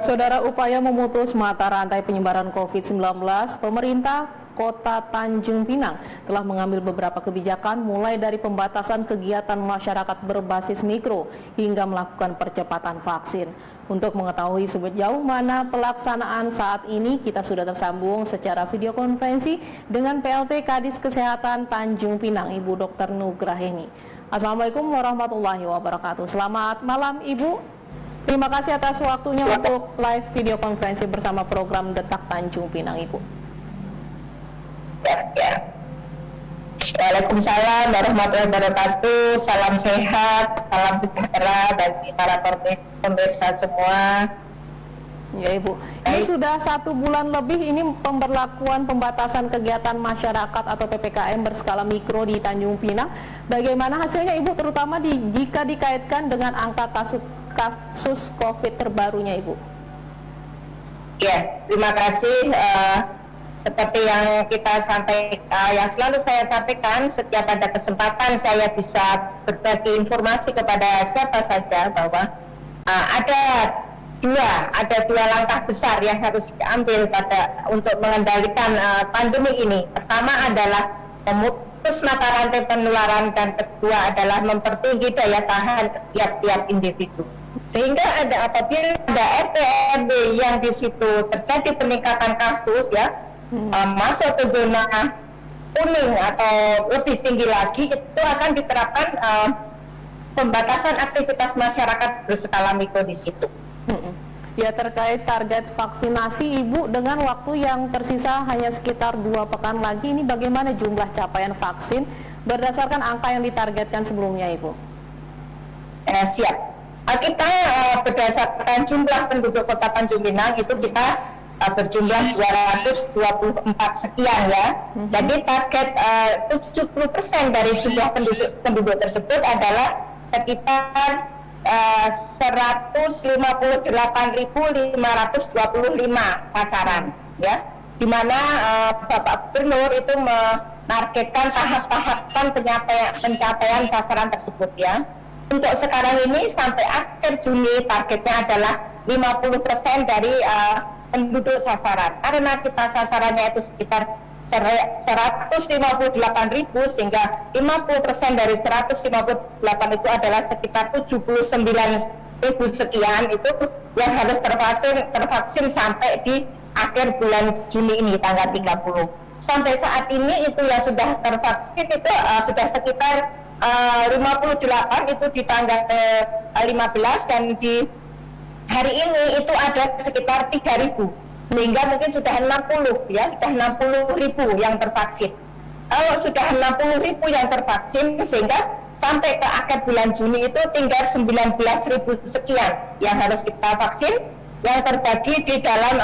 Saudara, upaya memutus mata rantai penyebaran COVID-19, pemerintah Kota Tanjung Pinang telah mengambil beberapa kebijakan mulai dari pembatasan kegiatan masyarakat berbasis mikro hingga melakukan percepatan vaksin. Untuk mengetahui sejauh mana pelaksanaan saat ini, kita sudah tersambung secara video konferensi dengan PLT Kadis Kesehatan Tanjung Pinang, Ibu Dr. Nugraheni. Assalamualaikum warahmatullahi wabarakatuh. Selamat malam, Ibu. Terima kasih atas waktunya untuk live video konferensi bersama program Detak Tanjung Pinang, Ibu. Ya. Waalaikumsalam warahmatullahi wabarakatuh. Salam sehat, salam sejahtera bagi para pemirsa semua. Ya, Ibu. Ini sudah 1 bulan lebih ini pemberlakuan pembatasan kegiatan masyarakat atau PPKM berskala mikro di Tanjung Pinang. Bagaimana hasilnya, Ibu, terutama jika dikaitkan dengan angka kasus COVID terbarunya, Ibu? Ya, terima kasih. Seperti yang kita sampaikan, yang selalu saya sampaikan, setiap ada kesempatan saya bisa berbagi informasi kepada siapa saja bahwa ada dua langkah besar yang harus diambil untuk mengendalikan pandemi ini. Pertama adalah memutus mata rantai penularan, dan kedua adalah mempertinggi daya tahan tiap-tiap individu. Sehingga apabila ada RT RW yang di situ terjadi peningkatan kasus, ya, masuk ke zona kuning atau lebih tinggi lagi, itu akan diterapkan pembatasan aktivitas masyarakat berskala mikro di situ. Ya, terkait target vaksinasi, Ibu, dengan waktu yang tersisa hanya sekitar 2 pekan lagi, ini bagaimana jumlah capaian vaksin berdasarkan angka yang ditargetkan sebelumnya, Ibu? Siap. Kita berdasarkan jumlah penduduk Kota Tanjung Pinang itu kita berjumlah 224 sekian, ya. Jadi target 70% dari jumlah penduduk tersebut adalah sekitar 158.525 sasaran, ya. Di mana Bapak Gubernur itu menargetkan tahap-tahapan pencapaian sasaran tersebut, ya. Untuk sekarang ini sampai akhir Juni targetnya adalah 50% dari penduduk sasaran. Karena kita sasarannya itu sekitar 158.000, sehingga 50% dari 158 itu adalah sekitar 79.000 sekian, itu yang harus tervaksin sampai di akhir bulan Juni ini, tanggal 30. Sampai saat ini itu yang sudah tervaksin itu sudah sekitar 58 itu di tanggal 15, dan di hari ini itu ada sekitar 3.000, sehingga mungkin sudah 60, ya, sudah 60.000 yang tervaksin. Kalau sudah 60.000 yang tervaksin, sehingga sampai ke akhir bulan Juni itu tinggal 19.000 sekian yang harus kita vaksin, yang terbagi di dalam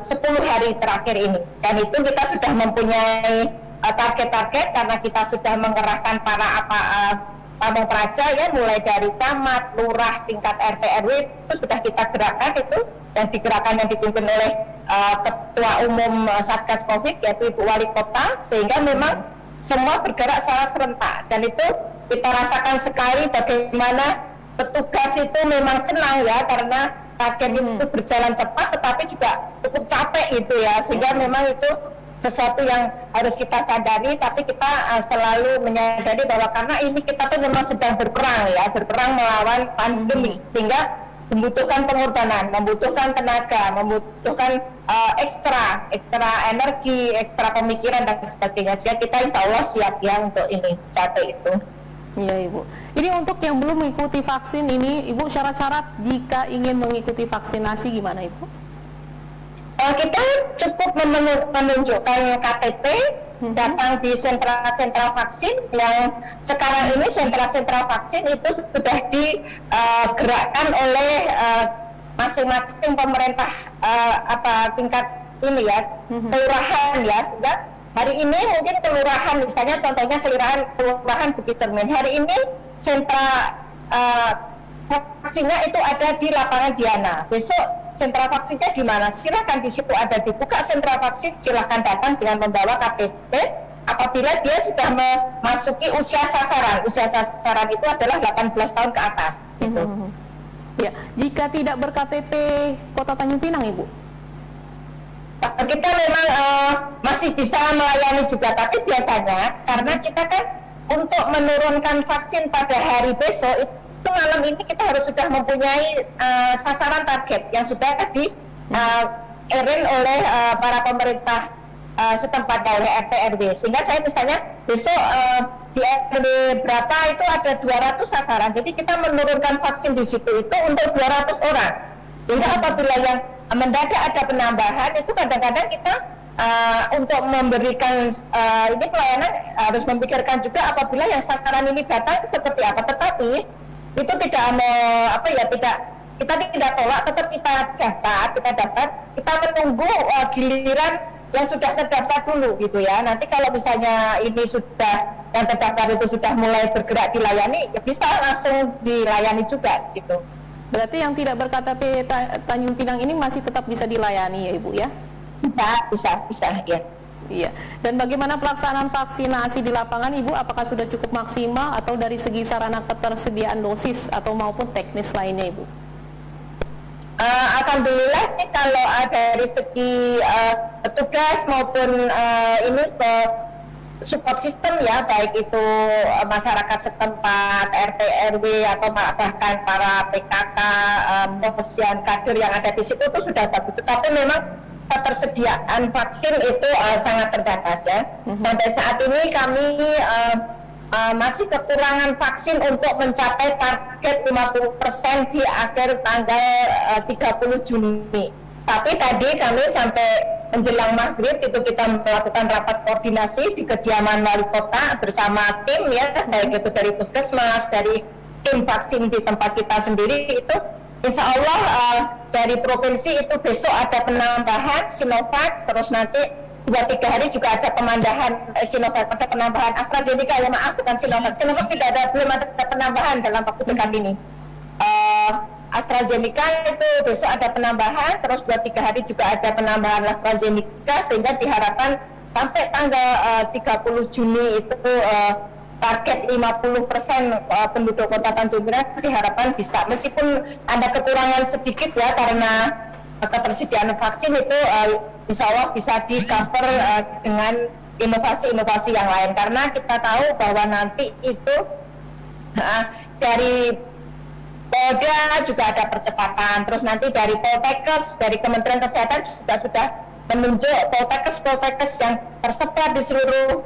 10 hari terakhir ini. Dan itu kita sudah mempunyai target-target, karena kita sudah mengerahkan para pamong praja, ya, mulai dari camat, lurah, tingkat RT RW itu sudah kita gerakkan itu, dan digerakkan yang dipimpin oleh Ketua Umum Satgas Covid, yaitu Ibu Wali Kota, sehingga memang semua bergerak secara serentak. Dan itu kita rasakan sekali bagaimana petugas itu memang senang, ya, karena target itu berjalan cepat tetapi juga cukup capek itu, ya, sehingga memang itu sesuatu yang harus kita sadari. Tapi kita selalu menyadari bahwa karena ini kita tuh memang sedang berperang, ya, berperang melawan pandemi, sehingga membutuhkan pengorbanan, membutuhkan tenaga, membutuhkan ekstra energi, ekstra pemikiran dan sebagainya. Jadi kita insya Allah siap, ya, untuk ini capai itu. Iya, Ibu. Ini untuk yang belum mengikuti vaksin ini, Ibu, syarat-syarat jika ingin mengikuti vaksinasi gimana, Ibu? Kita cukup menunjukkan KTP, datang di sentra vaksin, yang sekarang ini sentra vaksin itu sudah digerakkan oleh masing-masing pemerintah tingkat ini, ya, kelurahan, ya. Sehingga hari ini mungkin kelurahan, misalnya contohnya kelurahan Bukit Cermin, hari ini sentra vaksinnya itu ada di lapangan Diana. Besok sentra vaksinnya di mana? Silakan, di situ ada dibuka sentra vaksin, silakan datang dengan membawa KTP. Apabila dia sudah memasuki usia sasaran itu adalah 18 tahun ke atas. Gitu. Ya, jika tidak berKTP Kota Tanjung Pinang, Ibu? Kita memang masih bisa melayani juga, tapi biasanya karena kita kan untuk menurunkan vaksin pada hari besok itu malam ini kita harus sudah mempunyai sasaran target yang sudah di-arrange oleh para pemerintah setempat, oleh RT RW, sehingga saya misalnya besok di RW berapa itu ada 200 sasaran, jadi kita menurunkan vaksin di situ itu untuk 200 orang, sehingga apabila yang mendadak ada penambahan itu kadang-kadang kita untuk memberikan ini pelayanan harus memikirkan juga apabila yang sasaran ini datang seperti apa, tetapi itu tidak kita tidak tolak, tetap kita daftar, kita menunggu giliran yang sudah terdaftar dulu gitu ya. Nanti kalau misalnya ini sudah yang terdaftar itu sudah mulai bergerak dilayani, ya bisa langsung dilayani juga gitu. Berarti yang tidak berKTP Tanjung Pinang ini masih tetap bisa dilayani ya Ibu ya? Bisa ya. Iya. Dan bagaimana pelaksanaan vaksinasi di lapangan Ibu? Apakah sudah cukup maksimal atau dari segi sarana ketersediaan dosis atau maupun teknis lainnya Ibu? Alhamdulillah sih kalau dari segi petugas maupun ini ke support system ya, baik itu masyarakat setempat, RT RW atau bahkan para PKK, posisian kader yang ada di situ itu sudah bagus. Tetapi memang ketersediaan vaksin itu sangat terbatas ya. Sampai saat ini kami masih kekurangan vaksin untuk mencapai target 50% di akhir tanggal 30 Juni. Tapi tadi kami sampai menjelang maghrib itu kita melakukan rapat koordinasi di kediaman wali kota bersama tim ya, baik itu dari puskesmas, dari tim vaksin di tempat kita sendiri itu insya Allah dari provinsi itu besok ada penambahan Sinovac, terus nanti 2-3 hari juga ada penambahan Sinovac, ada penambahan AstraZeneca, ya maaf bukan Sinovac belum ada penambahan dalam waktu dekat ini. AstraZeneca itu besok ada penambahan, terus 2-3 hari juga ada penambahan AstraZeneca, sehingga diharapkan sampai tanggal 30 Juni itu target 50% penduduk Kota Tanjung Pinang diharapkan bisa, meskipun ada kekurangan sedikit ya karena ketersediaan vaksin itu insya Allah bisa di-cover dengan inovasi-inovasi yang lain, karena kita tahu bahwa nanti itu dari Polda juga ada percepatan, terus nanti dari Poltekkes, dari Kementerian Kesehatan juga sudah menunjuk Poltekkes yang tersebar di seluruh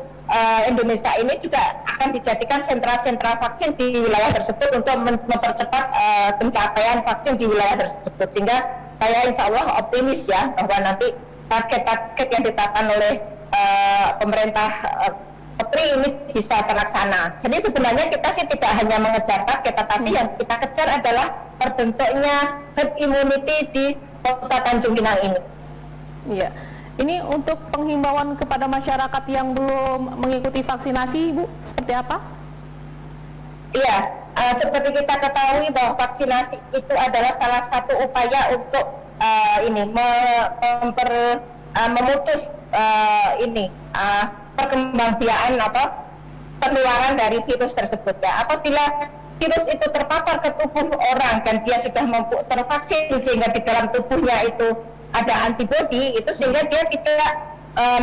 Indonesia ini juga akan dijadikan sentra-sentra vaksin di wilayah tersebut untuk mempercepat pencapaian vaksin di wilayah tersebut, sehingga saya insya Allah optimis ya bahwa nanti target-target yang ditetapkan oleh pemerintah Petri ini bisa terlaksana. Jadi sebenarnya kita sih tidak hanya mengejar target, tetapi yang kita kejar adalah terbentuknya herd immunity di Kota Tanjung Pinang ini. Iya. Ini untuk penghimbauan kepada masyarakat yang belum mengikuti vaksinasi, Ibu, seperti apa? Iya, seperti kita ketahui bahwa vaksinasi itu adalah salah satu upaya untuk memutus perkembangbiakan penularan dari virus tersebut ya. Apabila virus itu terpapar ke tubuh orang dan dia sudah mampu tervaksin sehingga di dalam tubuhnya itu ada antibodi, itu sehingga dia tidak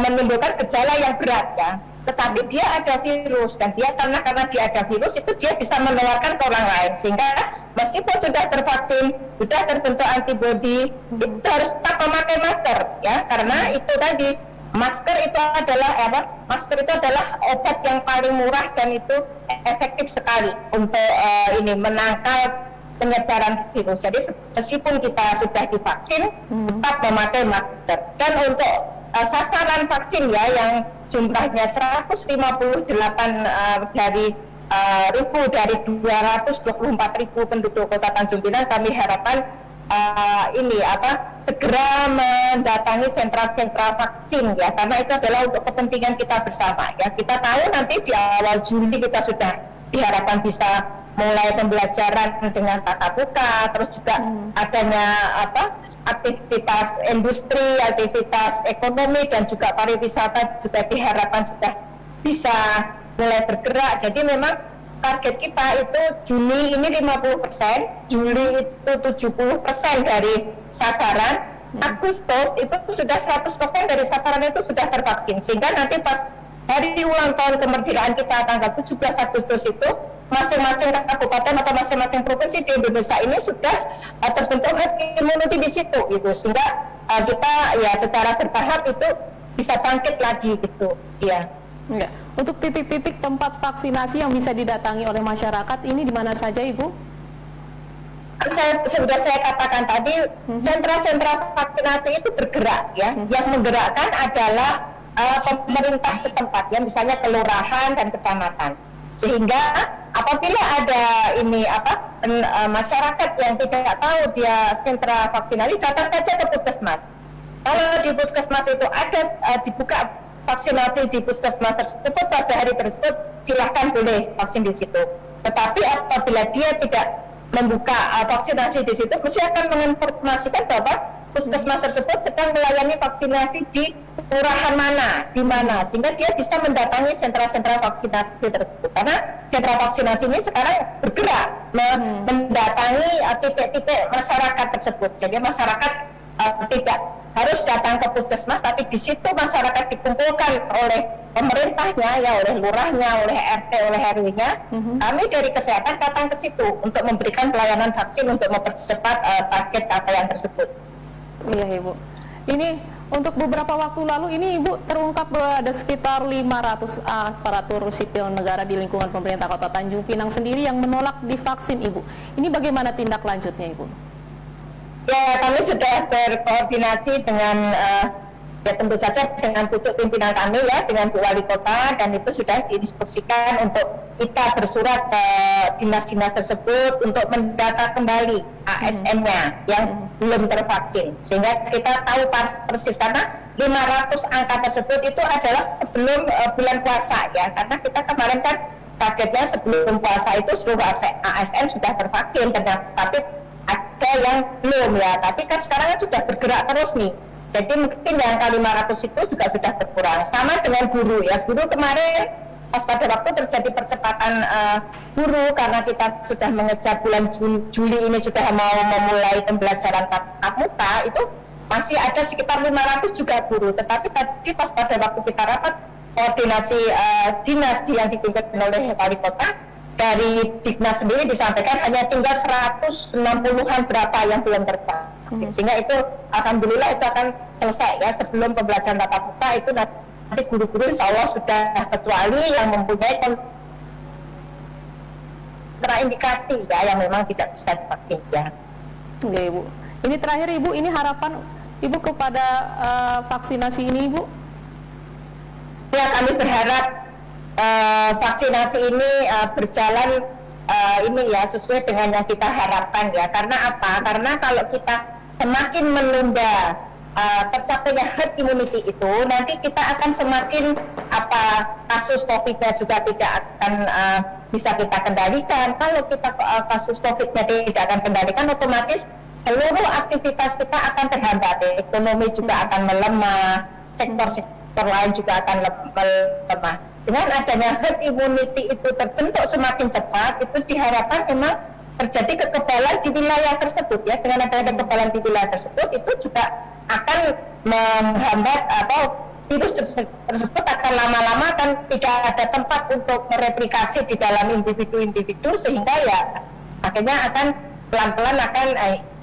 menimbulkan gejala yang berat ya. Tetapi dia ada virus dan dia karena dia ada virus itu dia bisa menularkan ke orang lain, sehingga meskipun sudah tervaksin, sudah terbentuk antibodi, itu harus tetap memakai masker ya, karena itu tadi masker itu adalah obat yang paling murah dan itu efektif sekali untuk menangkal penyebaran virus. Jadi meskipun kita sudah divaksin, tetap memakai masker. Dan untuk sasaran vaksin ya yang jumlahnya 158 dari 224.000 penduduk Kota Tanjung Pinang, kami harapkan segera mendatangi sentra-sentra vaksin ya, karena itu adalah untuk kepentingan kita bersama ya. Kita tahu nanti di awal Juni kita sudah diharapkan bisa mulai pembelajaran dengan tatap muka, terus juga adanya aktivitas industri, aktivitas ekonomi dan juga pariwisata juga diharapkan sudah bisa mulai bergerak. Jadi memang target kita itu Juni ini 50%, Juli itu 70% dari sasaran, Agustus itu sudah 100% dari sasaran itu sudah tervaksin. Sehingga nanti pas hari ulang tahun kemerdekaan kita tanggal 17 Agustus itu masing-masing kabupaten atau masing-masing provinsi di Indonesia ini sudah terbentuk herd immunity di situ gitu. Sehingga kita ya secara bertahap itu bisa bangkit lagi gitu. Ya. Ya. Untuk titik-titik tempat vaksinasi yang bisa didatangi oleh masyarakat ini di mana saja, Ibu? Sudah saya katakan tadi, sentra-sentra vaksinasi itu bergerak ya. Yang menggerakkan adalah pemerintah setempat ya, misalnya kelurahan dan kecamatan. Sehingga apabila ada masyarakat yang tidak tahu dia sentra vaksinasi, datang saja ke puskesmas. Kalau di puskesmas itu ada dibuka vaksinasi di puskesmas tersebut pada hari tersebut, silahkan boleh vaksin di situ. Tetapi apabila dia tidak membuka vaksinasi di situ, mesti akan menginformasikan bahwa puskesmas tersebut sedang melayani vaksinasi di kelurahan mana, di mana, sehingga dia bisa mendatangi sentra-sentra vaksinasi tersebut. Karena sentra vaksinasi ini sekarang bergerak mendatangi titik-titik masyarakat tersebut. Jadi masyarakat tidak harus datang ke puskesmas, tapi di situ masyarakat dikumpulkan oleh pemerintahnya, ya oleh lurahnya, oleh RT, oleh RW-nya. Kami dari kesehatan datang ke situ untuk memberikan pelayanan vaksin untuk mempercepat target capaian tersebut. Iya, Ibu. Ini untuk beberapa waktu lalu ini Ibu terungkap bahwa ada sekitar 500 aparatur sipil negara di lingkungan pemerintah Kota Tanjung Pinang sendiri yang menolak divaksin, Ibu. Ini bagaimana tindak lanjutnya, Ibu? Ya, kami sudah berkoordinasi dengan ya tentu saja dengan pucuk pimpinan kami ya, dengan Bu Wali Kota, dan itu sudah didiskusikan untuk kita bersurat ke dinas-dinas tersebut untuk mendata kembali ASN-nya yang belum tervaksin, sehingga kita tahu persis, karena 500 angka tersebut itu adalah sebelum bulan puasa ya, karena kita kemarin kan targetnya sebelum puasa itu seluruh ASN sudah tervaksin, tapi ada yang belum ya, tapi kan sekarang kan sudah bergerak terus nih. Jadi mungkin yang kali 500 itu juga sudah berkurang. Sama dengan guru ya, guru kemarin pas pada waktu terjadi percepatan guru karena kita sudah mengejar bulan Juli ini sudah mau memulai pembelajaran tatap muka, itu masih ada sekitar 500 juga guru. Tetapi tadi pas pada waktu kita rapat koordinasi dinas yang dipimpin oleh Wali Kota, dari Dignas sendiri disampaikan hanya tinggal 160-an berapa yang belum tervaksin. Sehingga itu alhamdulillah itu akan selesai ya sebelum pembelajaran tatap muka, itu nanti guru-guru insya Allah sudah, kecuali yang mempunyai kontraindikasi ya yang memang tidak bisa divaksin ya. Oke, Ibu. Ini terakhir, Ibu, ini harapan Ibu kepada vaksinasi ini, Ibu? Ya, kami berharap vaksinasi ini berjalan ini ya sesuai dengan yang kita harapkan ya. Karena apa? Karena kalau kita semakin menunda tercapainya herd immunity itu, nanti kita akan semakin kasus COVID-nya juga tidak akan bisa kita kendalikan. Kalau kita kasus COVID-nya tidak akan kendalikan, otomatis seluruh aktivitas kita akan terhambat. Ekonomi juga akan melemah, sektor lain juga akan melemah. Dengan adanya herd immunity itu terbentuk semakin cepat, itu diharapkan memang terjadi kekebalan di wilayah tersebut ya. Dengan adanya kekebalan di wilayah tersebut, itu juga akan menghambat atau virus tersebut akan lama-lama kan tidak ada tempat untuk mereplikasi di dalam individu-individu, sehingga ya akhirnya akan pelan-pelan akan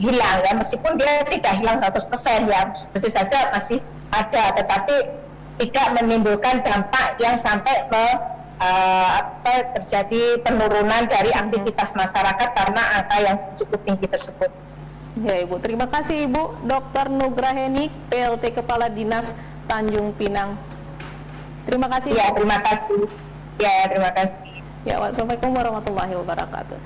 hilang ya, meskipun dia tidak hilang 100% ya, seperti saja masih ada, tetapi tidak menimbulkan dampak yang sampai terjadi penurunan dari aktivitas masyarakat karena angka yang cukup tinggi tersebut. Ya, Ibu, terima kasih Ibu Dr. Nugraheni, PLT Kepala Dinas Tanjung Pinang. Terima kasih. Ya, terima kasih. Ya, terima kasih. Ya, wassalamualaikum warahmatullahi wabarakatuh.